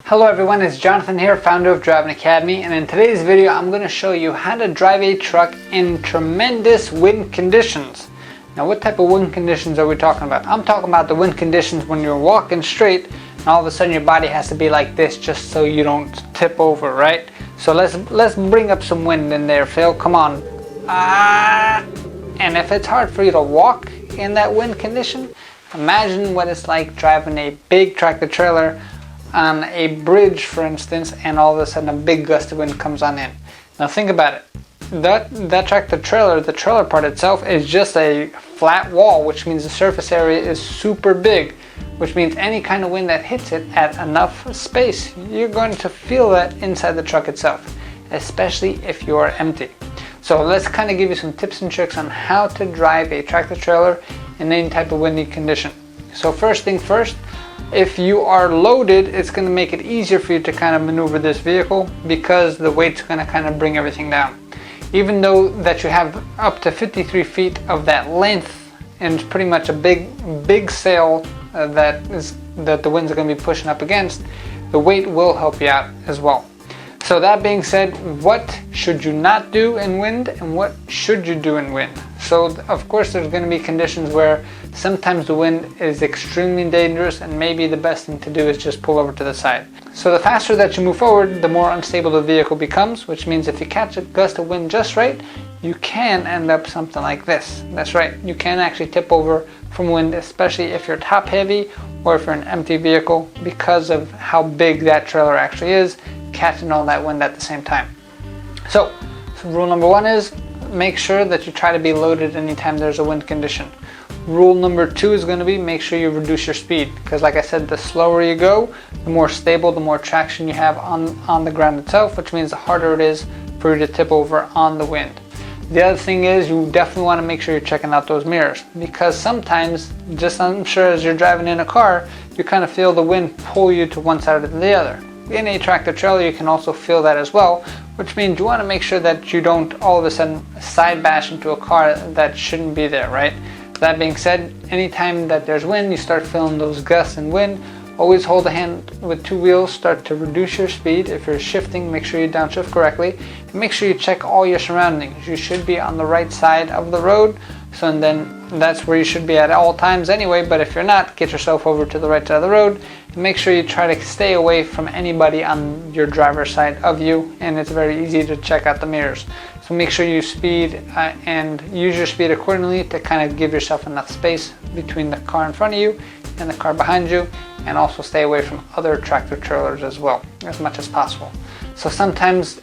Hello everyone, it's Jonathan here, founder of Driving Academy, and in today's video I'm going to show you how to drive a truck in tremendous wind conditions. Now what type of wind conditions are we talking about? I'm talking about the wind conditions when you're walking straight and all of a sudden your body has to be like this just so you don't tip over, right? So let's bring up some wind in there, Phil, come on. And if it's hard for you to walk in that wind condition, imagine what it's like driving a big tractor trailer on a bridge, for instance, and all of a sudden a big gust of wind comes on in. Now think about it. That tractor trailer, the trailer part itself, is just a flat wall, which means the surface area is super big, which means any kind of wind that hits it at enough space, you're going to feel that inside the truck itself, especially if you are empty. So let's kind of give you some tips and tricks on how to drive a tractor trailer in any type of windy condition. So first thing first, if you are loaded, it's going to make it easier for you to kind of maneuver this vehicle because the weight's going to kind of bring everything down. Even though that you have up to 53 feet of that length and it's pretty much a big sail that the winds are going to be pushing up against, the weight will help you out as well. So that being said, what should you not do in wind and what should you do in wind? So of course there's going to be conditions where sometimes the wind is extremely dangerous and maybe the best thing to do is just pull over to the side. So the faster that you move forward, the more unstable the vehicle becomes, which means if you catch a gust of wind just right, you can end up something like this. That's right, you can actually tip over from wind, especially if you're top heavy or if you're an empty vehicle, because of how big that trailer actually is, catching all that wind at the same time. So rule number one is make sure that you try to be loaded anytime there's a wind condition. Rule number two is going to be make sure you reduce your speed, because like I said, the slower you go, the more stable, the more traction you have on the ground itself, which means the harder it is for you to tip over on the wind. The other thing is you definitely want to make sure you're checking out those mirrors, because sometimes, just I'm sure as you're driving in a car, you kind of feel the wind pull you to one side or the other. In a tractor trailer you can also feel that as well, which means you want to make sure that you don't all of a sudden side bash into a car that shouldn't be there, right? That being said, anytime that there's wind, you start feeling those gusts and wind, always hold a hand with two wheels, start to reduce your speed. If you're shifting, make sure you downshift correctly. And make sure you check all your surroundings. You should be on the right side of the road, so and then that's where you should be at all times anyway, but if you're not, get yourself over to the right side of the road and make sure you try to stay away from anybody on your driver's side of you, and it's very easy to check out the mirrors. So make sure you speed and use your speed accordingly to kind of give yourself enough space between the car in front of you and the car behind you, and also stay away from other tractor trailers as well as much as possible. So sometimes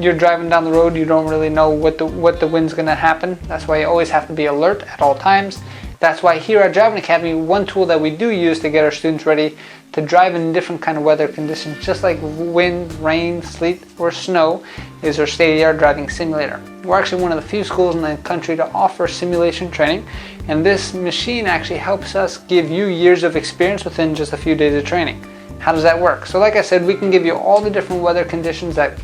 you're driving down the road, you don't really know what the wind's going to happen. That's why you always have to be alert at all times. That's why here at Driving Academy, one tool that we do use to get our students ready to drive in different kind of weather conditions, just like wind, rain, sleet, or snow, is our CDL Driving Simulator. We're actually one of the few schools in the country to offer simulation training, and this machine actually helps us give you years of experience within just a few days of training. How does that work? So like I said, we can give you all the different weather conditions that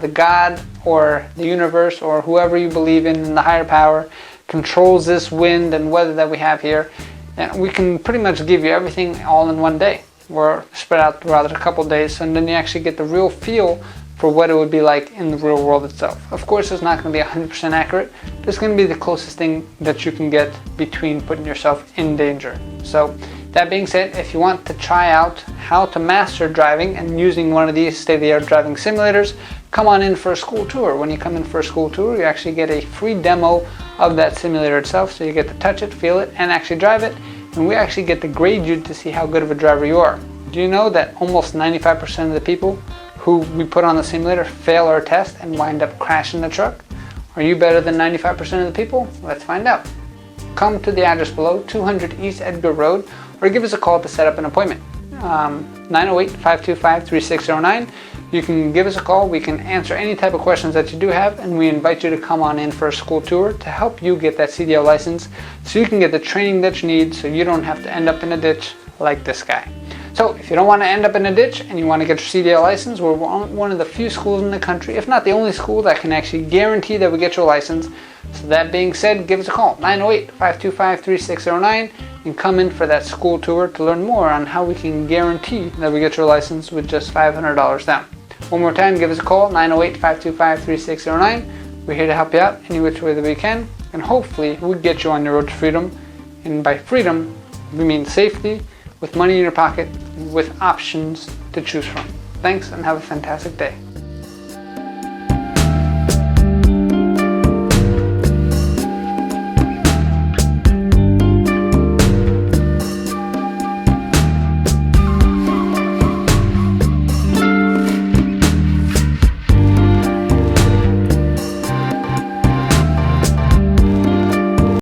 the God or the universe or whoever you believe in the higher power controls this wind and weather that we have here. And we can pretty much give you everything all in one day. We're spread out throughout a couple days, and then you actually get the real feel for what it would be like in the real world itself. Of course, it's not going to be 100% accurate, but it's going to be the closest thing that you can get between putting yourself in danger. So that being said, if you want to try out how to master driving and using one of these state-of-the-art driving simulators, come on in for a school tour. When you come in for a school tour, you actually get a free demo of that simulator itself, so you get to touch it, feel it, and actually drive it, and we actually get to grade you to see how good of a driver you are. Do you know that almost 95% of the people who we put on the simulator fail our test and wind up crashing the truck? Are you better than 95% of the people? Let's find out. Come to the address below, 200 East Edgar Road, or give us a call to set up an appointment. 908-525-3609. You can give us a call. We can answer any type of questions that you do have, and we invite you to come on in for a school tour to help you get that CDL license so you can get the training that you need so you don't have to end up in a ditch like this guy. So if you don't want to end up in a ditch and you want to get your CDL license, we're one of the few schools in the country, if not the only school, that can actually guarantee that we get your license. So that being said, give us a call, 908-525-3609, and come in for that school tour to learn more on how we can guarantee that we get your license with just $500 down. One more time, give us a call, 908-525-3609. We're here to help you out any which way that we can, and hopefully we'll get you on your road to freedom. And by freedom, we mean safety, with money in your pocket, with options to choose from. Thanks, and have a fantastic day.